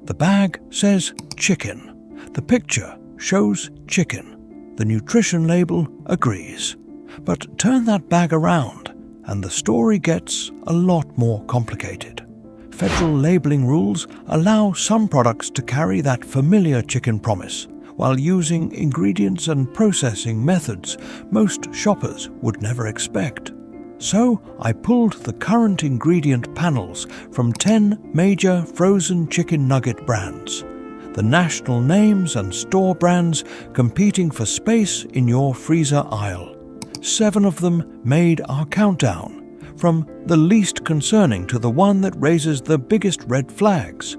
The bag says chicken. The picture shows chicken. The nutrition label agrees. But turn that bag around and the story gets a lot more complicated. Federal labeling rules allow some products to carry that familiar chicken promise, while using ingredients and processing methods most shoppers would never expect. So I pulled the current ingredient panels from 10 major frozen chicken nugget brands, the national names and store brands competing for space in your freezer aisle. 7 of them made our countdown, from the least concerning to the one that raises the biggest red flags.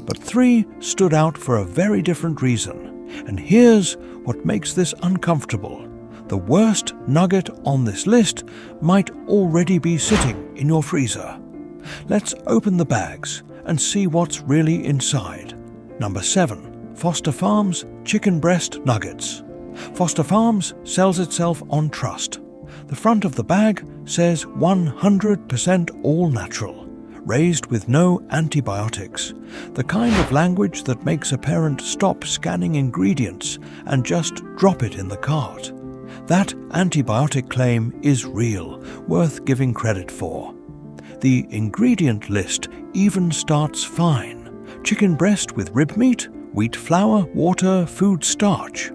But 3 stood out for a very different reason, and here's what makes this uncomfortable. The worst nugget on this list might already be sitting in your freezer. Let's open the bags and see what's really inside. Number 7. Foster Farms Chicken Breast Nuggets. Foster Farms sells itself on trust. The front of the bag says 100% all natural, raised with no antibiotics, the kind of language that makes a parent stop scanning ingredients and just drop it in the cart. That antibiotic claim is real, worth giving credit for. The ingredient list even starts fine. Chicken breast with rib meat, wheat flour, water, food starch.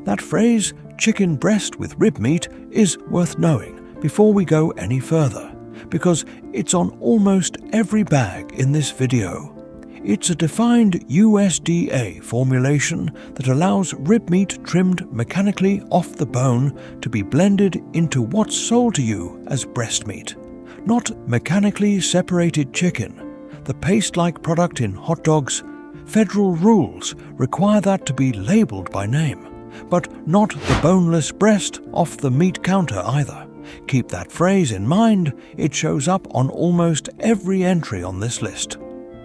That phrase, chicken breast with rib meat, is worth knowing before we go any further, because it's on almost every bag in this video. It's a defined USDA formulation that allows rib meat trimmed mechanically off the bone to be blended into what's sold to you as breast meat, not mechanically separated chicken, the paste-like product in hot dogs. Federal rules require that to be labeled by name, but not the boneless breast off the meat counter either. Keep that phrase in mind, it shows up on almost every entry on this list.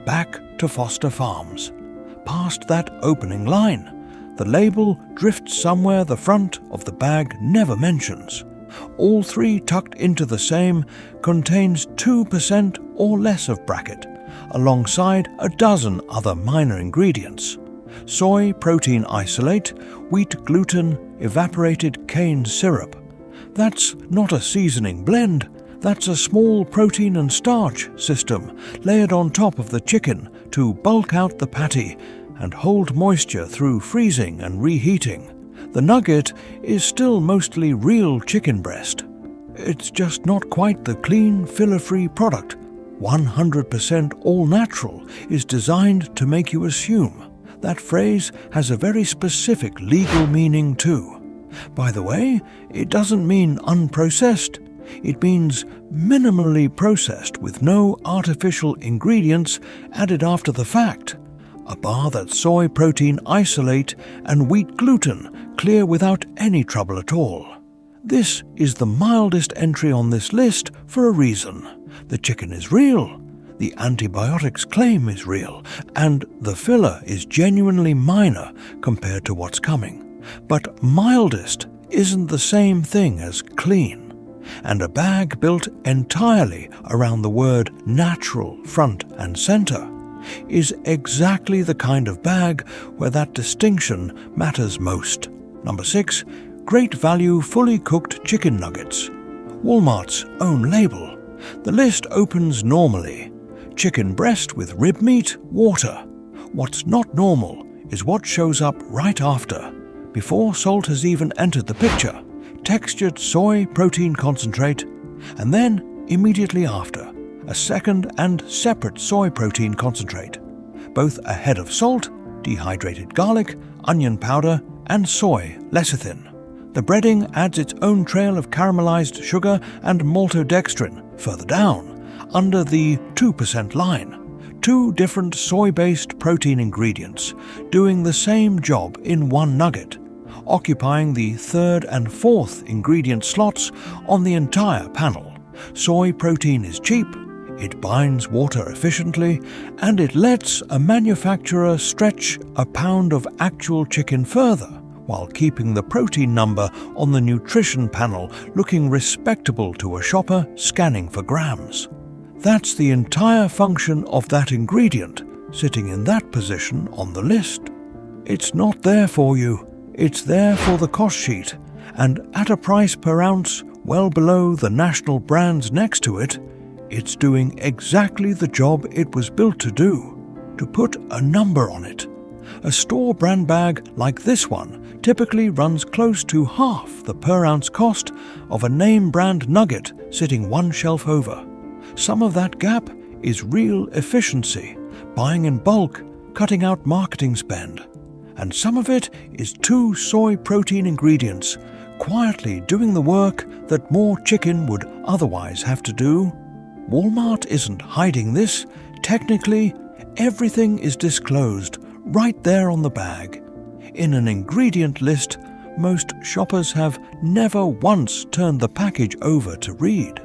Back to Foster Farms. Past that opening line, the label drifts somewhere the front of the bag never mentions. All 3 tucked into the same contains 2% or less of bracket, alongside a dozen other minor ingredients. Soy protein isolate, wheat gluten, evaporated cane syrup. That's not a seasoning blend. That's a small protein and starch system layered on top of the chicken to bulk out the patty and hold moisture through freezing and reheating. The nugget is still mostly real chicken breast. It's just not quite the clean, filler-free product. 100% all natural is designed to make you assume. That phrase has a very specific legal meaning too. By the way, it doesn't mean unprocessed. It means minimally processed with no artificial ingredients added after the fact. A bar that's soy protein isolate and wheat gluten clear without any trouble at all. This is the mildest entry on this list for a reason. The chicken is real, the antibiotics claim is real, and the filler is genuinely minor compared to what's coming. But mildest isn't the same thing as clean. And a bag built entirely around the word natural front and center is exactly the kind of bag where that distinction matters most. Number 6. Great value fully cooked chicken nuggets. Walmart's own label. The list opens normally. Chicken breast with rib meat, water. What's not normal is what shows up right after, before salt has even entered the picture. Textured soy protein concentrate, and then immediately after, a second and separate soy protein concentrate, both ahead of salt, dehydrated garlic, onion powder, and soy lecithin. The breading adds its own trail of caramelized sugar and maltodextrin further down, under the 2% line. 2 different soy-based protein ingredients doing the same job in one nugget, occupying the 3rd and 4th ingredient slots on the entire panel. Soy protein is cheap, it binds water efficiently, and it lets a manufacturer stretch a pound of actual chicken further, while keeping the protein number on the nutrition panel looking respectable to a shopper scanning for grams. That's the entire function of that ingredient, sitting in that position on the list. It's not there for you. It's there for the cost sheet, and at a price per ounce well below the national brands next to it, it's doing exactly the job it was built to do, to put a number on it. A store brand bag like this one typically runs close to half the per ounce cost of a name brand nugget sitting one shelf over. Some of that gap is real efficiency, buying in bulk, cutting out marketing spend. And some of it is 2 soy protein ingredients, quietly doing the work that more chicken would otherwise have to do. Walmart isn't hiding this. Technically, everything is disclosed right there on the bag. In an ingredient list, most shoppers have never once turned the package over to read.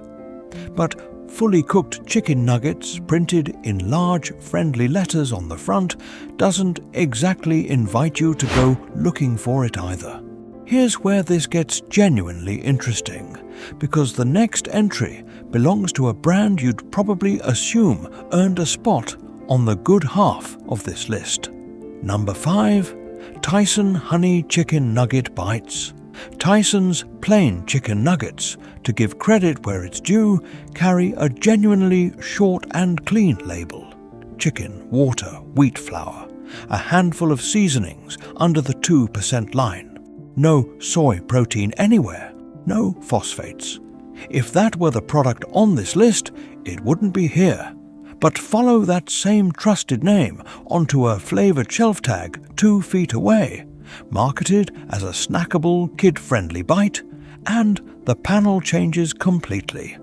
But fully cooked chicken nuggets printed in large friendly letters on the front doesn't exactly invite you to go looking for it either. Here's where this gets genuinely interesting, because the next entry belongs to a brand you'd probably assume earned a spot on the good half of this list. Number 5. Tyson Honey Chicken Nugget Bites. Tyson's plain chicken nuggets, to give credit where it's due, carry a genuinely short and clean label. Chicken, water, wheat flour, a handful of seasonings under the 2% line. No soy protein anywhere, no phosphates. If that were the product on this list, it wouldn't be here. But follow that same trusted name onto a flavored shelf tag 2 feet away, marketed as a snackable, kid-friendly bite, and the panel changes completely.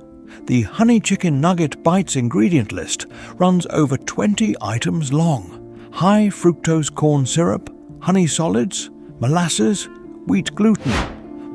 The Honey Chicken Nugget Bites ingredient list runs over 20 items long. High fructose corn syrup, honey solids, molasses, wheat gluten,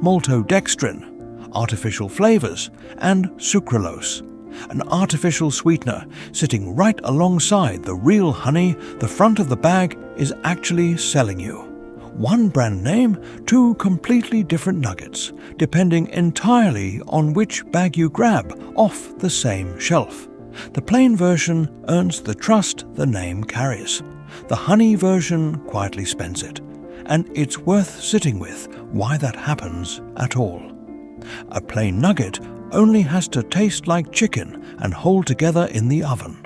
maltodextrin, artificial flavors, and sucralose, an artificial sweetener sitting right alongside the real honey the front of the bag is actually selling you. One brand name, 2 completely different nuggets, depending entirely on which bag you grab off the same shelf. The plain version earns the trust the name carries. The honey version quietly spends it, and it's worth sitting with why that happens at all. A plain nugget only has to taste like chicken and hold together in the oven.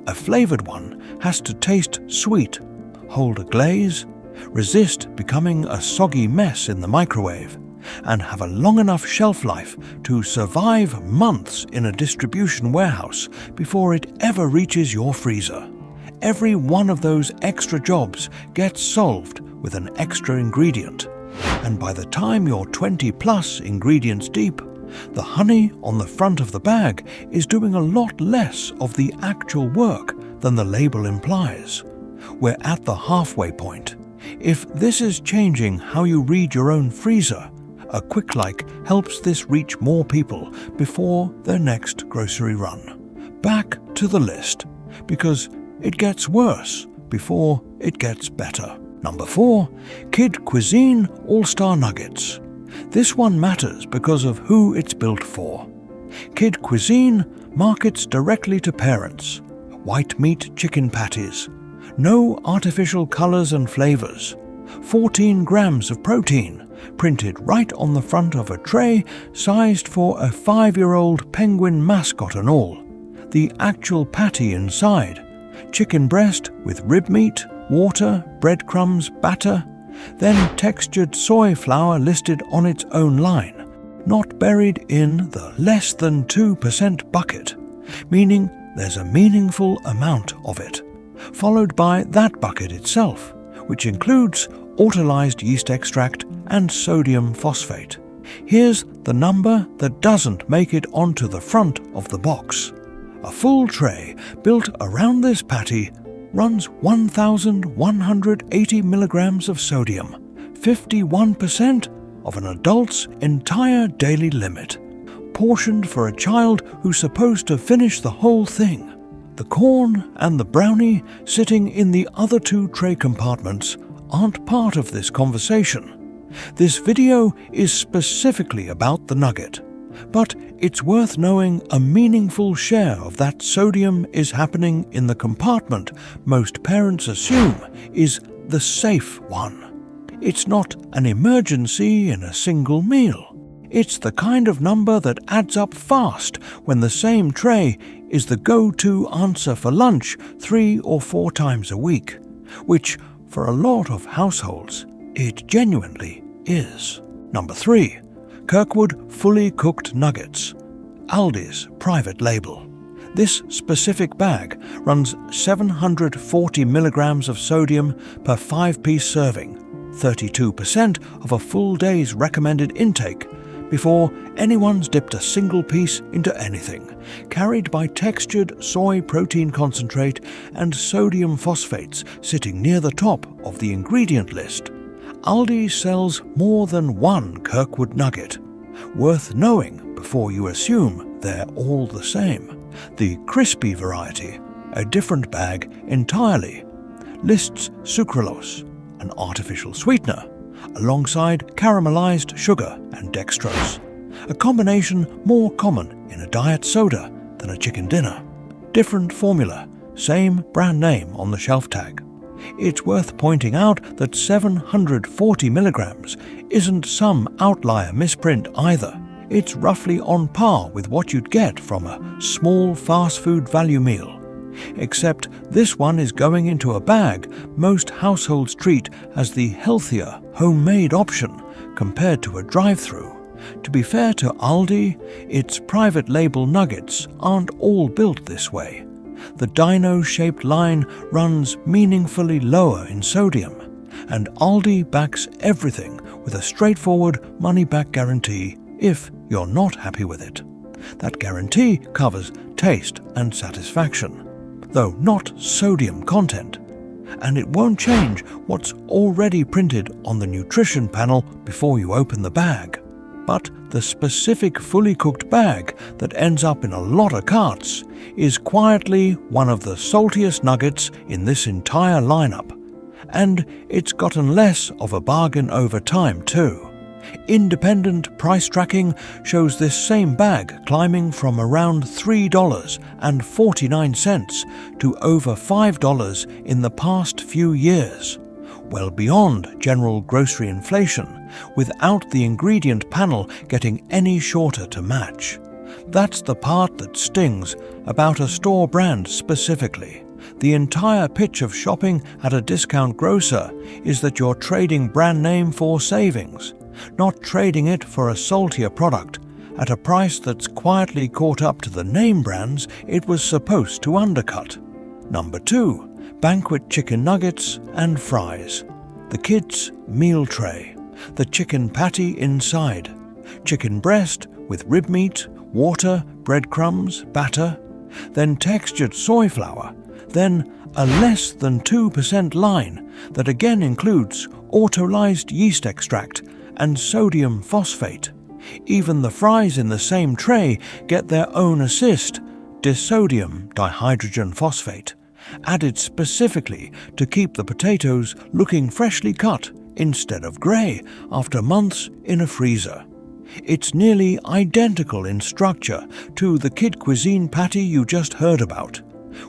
A flavored one has to taste sweet, hold a glaze, resist becoming a soggy mess in the microwave, and have a long enough shelf life to survive months in a distribution warehouse before it ever reaches your freezer. Every one of those extra jobs gets solved with an extra ingredient, and by the time you're 20+ ingredients deep, the honey on the front of the bag is doing a lot less of the actual work than the label implies. We're at the halfway point. If this is changing how you read your own freezer, a quick like helps this reach more people before their next grocery run. Back to the list, because it gets worse before it gets better. Number 4. Kid Cuisine All-Star Nuggets. This one matters because of who it's built for. Kid Cuisine markets directly to parents. White meat chicken patties. No artificial colors and flavors. 14 grams of protein, printed right on the front of a tray sized for a 5-year-old penguin mascot and all. The actual patty inside. Chicken breast with rib meat, water, breadcrumbs, batter, then textured soy flour listed on its own line, not buried in the less than 2% bucket, meaning there's a meaningful amount of it, followed by that bucket itself, which includes autolyzed yeast extract and sodium phosphate. Here's the number that doesn't make it onto the front of the box. A full tray built around this patty runs 1,180 milligrams of sodium, 51% of an adult's entire daily limit, portioned for a child who's supposed to finish the whole thing. The corn and the brownie sitting in the other 2 tray compartments aren't part of this conversation. This video is specifically about the nugget, But it's worth knowing a meaningful share of that sodium is happening in the compartment most parents assume is the safe one. It's not an emergency in a single meal. It's the kind of number that adds up fast when the same tray is the go-to answer for lunch 3 or 4 times a week, which, for a lot of households, it genuinely is. Number 3. Kirkwood Fully Cooked Nuggets, Aldi's private label. This specific bag runs 740 milligrams of sodium per 5-piece serving, 32% of a full day's recommended intake, before anyone's dipped a single piece into anything, carried by textured soy protein concentrate and sodium phosphates sitting near the top of the ingredient list. Aldi sells more than one Kirkwood nugget, worth knowing before you assume they're all the same. The crispy variety, a different bag entirely, lists sucralose, an artificial sweetener, alongside caramelized sugar and dextrose, a combination more common in a diet soda than a chicken dinner. Different formula, same brand name on the shelf tag. It's worth pointing out that 740 milligrams isn't some outlier misprint either. It's roughly on par with what you'd get from a small fast food value meal. Except this one is going into a bag most households treat as the healthier, homemade option compared to a drive-through. To be fair to Aldi, its private label nuggets aren't all built this way. The dino-shaped line runs meaningfully lower in sodium, and Aldi backs everything with a straightforward money-back guarantee if you're not happy with it. That guarantee covers taste and satisfaction, though not sodium content, and it won't change what's already printed on the nutrition panel before you open the bag. But the specific fully cooked bag that ends up in a lot of carts is quietly one of the saltiest nuggets in this entire lineup, and it's gotten less of a bargain over time too. Independent price tracking shows this same bag climbing from around $3.49 to over $5 in the past few years, well beyond general grocery inflation, without the ingredient panel getting any shorter to match. That's the part that stings about a store brand specifically. The entire pitch of shopping at a discount grocer is that you're trading brand name for savings, not trading it for a saltier product at a price that's quietly caught up to the name brands it was supposed to undercut. Number 2. Banquet chicken nuggets and fries. The kids' meal tray. The chicken patty inside. Chicken breast with rib meat, water, breadcrumbs, batter. Then textured soy flour. Then a less than 2% line that again includes autolyzed yeast extract and sodium phosphate. Even the fries in the same tray get their own assist, disodium dihydrogen phosphate, added specifically to keep the potatoes looking freshly cut instead of grey after months in a freezer. It's nearly identical in structure to the Cuisine patty you just heard about,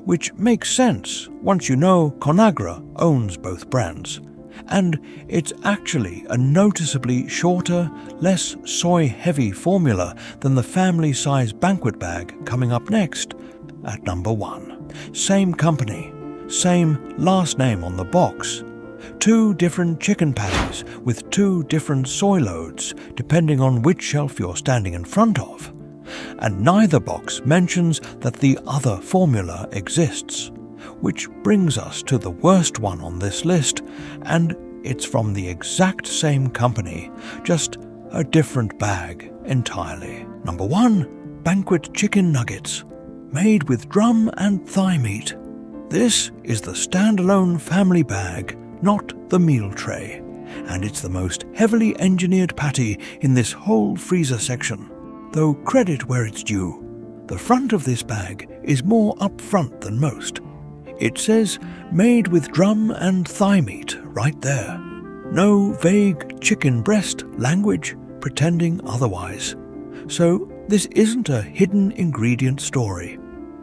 which makes sense once you know Conagra owns both brands. And it's actually a noticeably shorter, less soy-heavy formula than the family-size Banquet bag coming up next at number 1. Same company, same last name on the box. 2 different chicken patties with 2 different soy loads, depending on which shelf you're standing in front of. And neither box mentions that the other formula exists. Which brings us to the worst one on this list, and it's from the exact same company, just a different bag entirely. Number 1. Banquet chicken nuggets, made with drum and thigh meat. This is the standalone family bag, not the meal tray, and it's the most heavily engineered patty in this whole freezer section. Though credit where it's due, the front of this bag is more upfront than most. It says made with drum and thigh meat right there. No vague chicken breast language pretending otherwise. So This isn't a hidden ingredient story.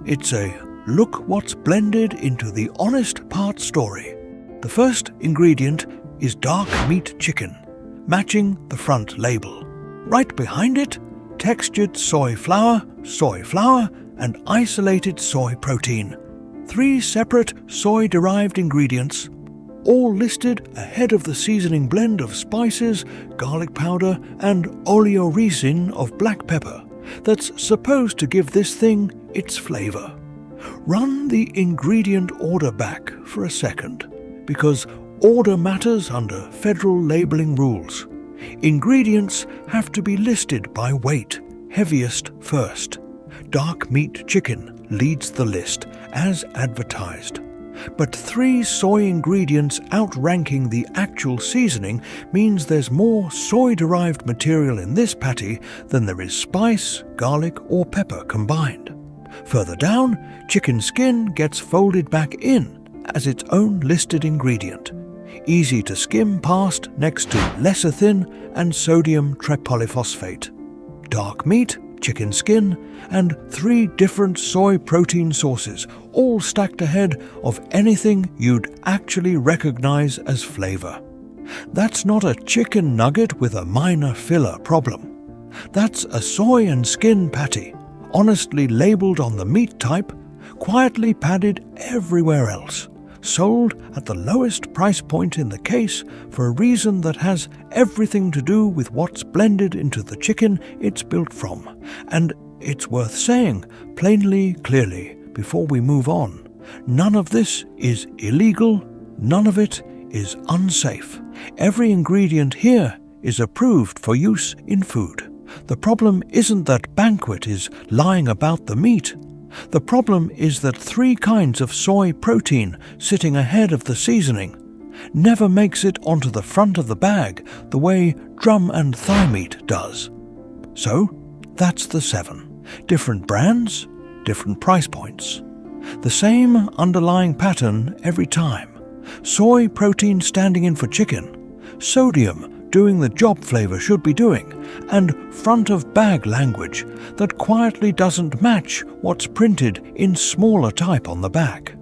It's a look what's blended into the honest part story. The first ingredient is dark meat chicken, matching the front label. Right behind it, textured soy flour, and isolated soy protein. 3 separate soy-derived ingredients, all listed ahead of the seasoning blend of spices, garlic powder, and oleoricin of black pepper that's supposed to give this thing its flavor. Run the ingredient order back for a second, because order matters under federal labeling rules. Ingredients have to be listed by weight, heaviest first. Dark meat chicken leads the list, as advertised. But 3 soy ingredients outranking the actual seasoning means there's more soy-derived material in this patty than there is spice, garlic, or pepper combined. Further down, chicken skin gets folded back in as its own listed ingredient. Easy to skim past next to lecithin and sodium tripolyphosphate. Dark meat, chicken skin, and 3 different soy protein sources, all stacked ahead of anything you'd actually recognize as flavor. That's not a chicken nugget with a minor filler problem. That's a soy and skin patty, honestly labeled on the meat type, quietly padded everywhere else, sold at the lowest price point in the case for a reason that has everything to do with what's blended into the chicken it's built from. And it's worth saying, plainly, clearly, before we move on, none of this is illegal, none of it is unsafe. Every ingredient here is approved for use in food. The problem isn't that Banquet is lying about the meat. The problem is that 3 kinds of soy protein sitting ahead of the seasoning never makes it onto the front of the bag the way drum and thigh meat does. So, that's the 7. Different brands, different price points. The same underlying pattern every time. Soy protein standing in for chicken, sodium doing the job flavor should be doing, and front-of-bag language that quietly doesn't match what's printed in smaller type on the back.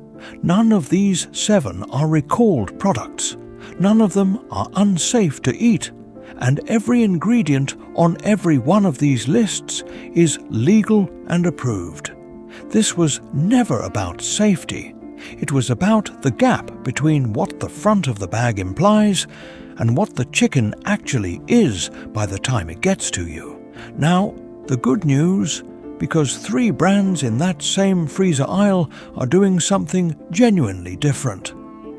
None of these 7 are recalled products. None of them are unsafe to eat, and every ingredient on every one of these lists is legal and approved. This was never about safety. It was about the gap between what the front of the bag implies and what the chicken actually is by the time it gets to you. Now, the good news, because 3 brands in that same freezer aisle are doing something genuinely different.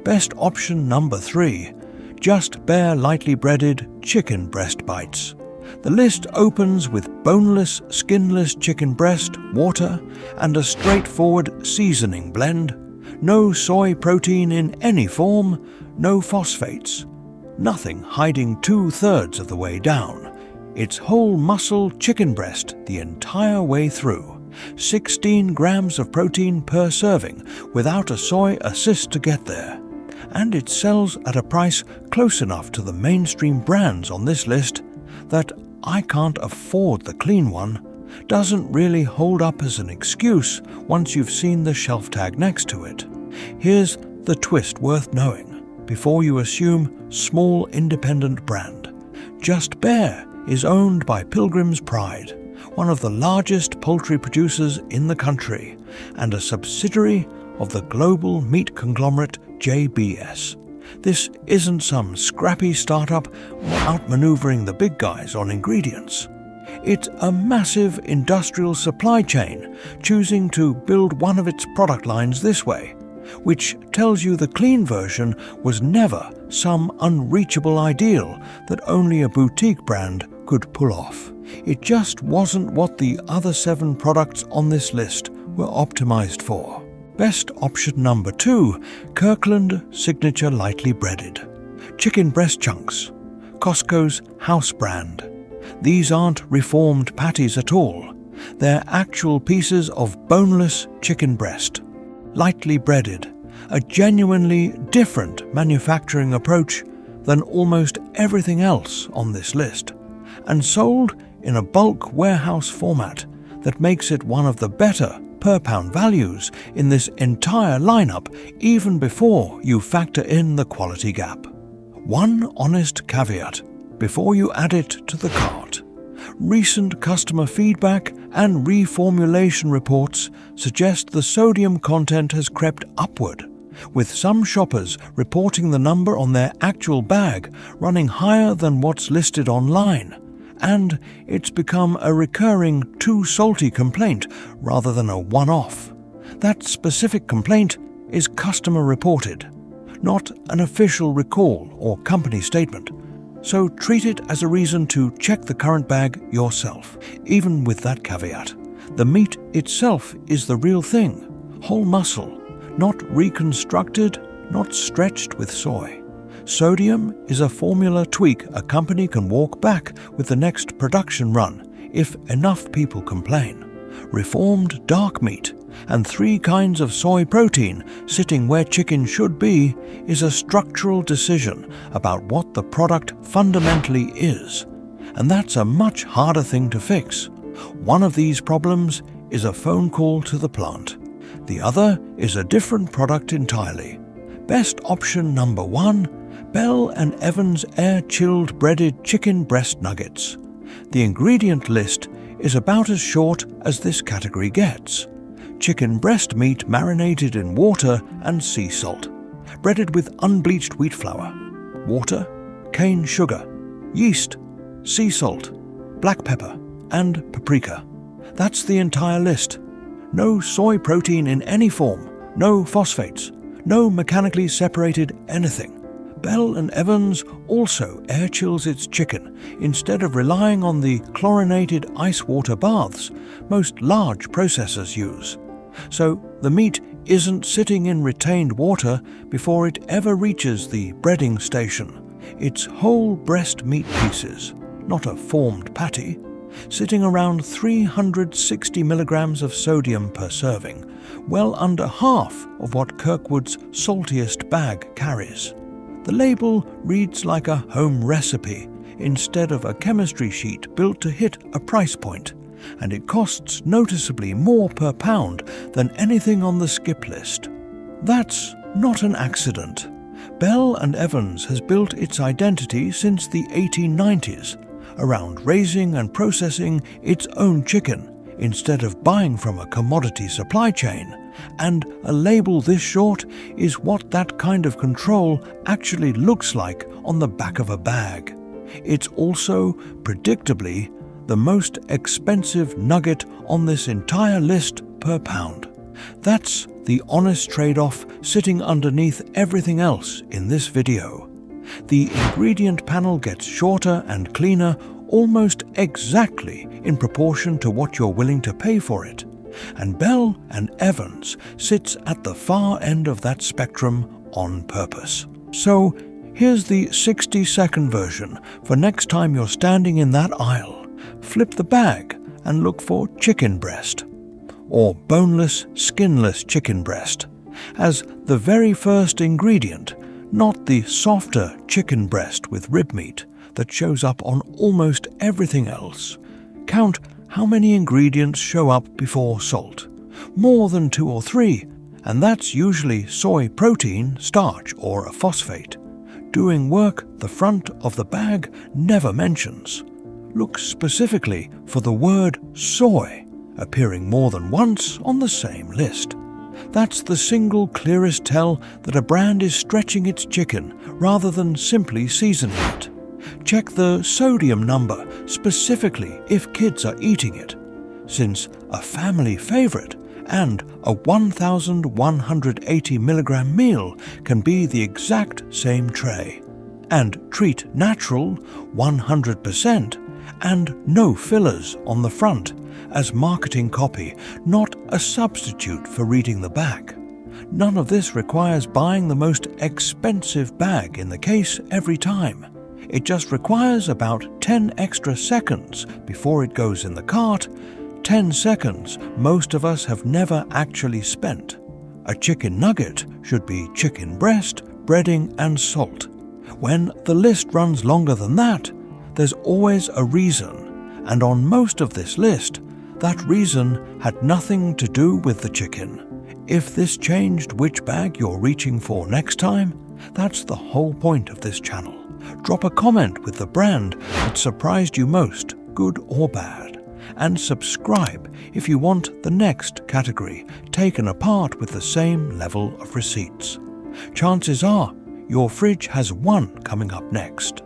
Best option number 3, just bare lightly breaded chicken breast bites. The list opens with boneless, skinless chicken breast, water, and a straightforward seasoning blend. No soy protein in any form, no phosphates. Nothing hiding 2/3 of the way down. It's whole muscle chicken breast the entire way through. 16 grams of protein per serving without a soy assist to get there. And it sells at a price close enough to the mainstream brands on this list that I can't afford the clean one doesn't really hold up as an excuse once you've seen the shelf tag next to it. Here's the twist worth knowing before you assume small independent brand. Just Bare is owned by Pilgrim's Pride, one of the largest poultry producers in the country, and a subsidiary of the global meat conglomerate JBS. This isn't some scrappy startup outmaneuvering the big guys on ingredients. It's a massive industrial supply chain choosing to build one of its product lines this way, which tells you the clean version was never some unreachable ideal that only a boutique brand could pull off. It just wasn't what the other 7 products on this list were optimized for. Best option number 2, Kirkland Signature Lightly Breaded. Chicken breast chunks. Costco's house brand. These aren't reformed patties at all. They're actual pieces of boneless chicken breast. Lightly breaded, a genuinely different manufacturing approach than almost everything else on this list, and sold in a bulk warehouse format that makes it one of the better per-pound values in this entire lineup, even before you factor in the quality gap. One honest caveat before you add it to the cart. Recent customer feedback and reformulation reports suggest the sodium content has crept upward, with some shoppers reporting the number on their actual bag running higher than what's listed online, and it's become a recurring too salty complaint rather than a one-off. That specific complaint is customer reported, not an official recall or company statement. So treat it as a reason to check the current bag yourself. Even with that caveat, the meat itself is the real thing, whole muscle, not reconstructed, not stretched with soy. Sodium is a formula tweak a company can walk back with the next production run if enough people complain. Reformed dark meat and 3 kinds of soy protein sitting where chicken should be is a structural decision about what the product fundamentally is, and that's a much harder thing to fix. One of these problems is a phone call to the plant. The other is a different product entirely. Best option number 1, Bell & Evans air-chilled breaded chicken breast nuggets. The ingredient list is about as short as this category gets. Chicken breast meat marinated in water and sea salt, breaded with unbleached wheat flour, water, cane sugar, yeast, sea salt, black pepper, and paprika. That's the entire list. No soy protein in any form, no phosphates, no mechanically separated anything. Bell & Evans also air chills its chicken instead of relying on the chlorinated ice water baths most large processors use. So the meat isn't sitting in retained water before it ever reaches the breading station. It's whole breast meat pieces, not a formed patty, sitting around 360 milligrams of sodium per serving, well under half of what Kirkwood's saltiest bag carries. The label reads like a home recipe instead of a chemistry sheet built to hit a price point, and it costs noticeably more per pound than anything on the skip list. That's not an accident. Bell & Evans has built its identity since the 1890s around raising and processing its own chicken instead of buying from a commodity supply chain, and a label this short is what that kind of control actually looks like on the back of a bag. It's also, predictably, the most expensive nugget on this entire list per pound. That's the honest trade-off sitting underneath everything else in this video. The ingredient panel gets shorter and cleaner almost exactly in proportion to what you're willing to pay for it, and Bell & Evans sits at the far end of that spectrum on purpose. So here's the 60-second version for next time you're standing in that aisle. Flip the bag and look for chicken breast, or boneless, skinless chicken breast, as the very first ingredient, not the softer chicken breast with rib meat that shows up on almost everything else. Count how many ingredients show up before salt. More than 2 or 3, and that's usually soy protein, starch, or a phosphate. Doing work the front of the bag never mentions. Look specifically for the word soy appearing more than once on the same list. That's the single clearest tell that a brand is stretching its chicken rather than simply seasoning it. Check the sodium number specifically if kids are eating it, since a family favorite and a 1,180 milligram meal can be the exact same tray. And treat natural 100% and no fillers on the front as marketing copy, not a substitute for reading the back. None of this requires buying the most expensive bag in the case every time. It just requires about 10 extra seconds before it goes in the cart, 10 seconds most of us have never actually spent. A chicken nugget should be chicken breast, breading, and salt. When the list runs longer than that, there's always a reason, And on most of this list, that reason had nothing to do with the chicken. If this changed which bag you're reaching for next time, that's the whole point of this channel. Drop a comment with the brand that surprised you most, good or bad. And subscribe if you want the next category taken apart with the same level of receipts. Chances are your fridge has one coming up next.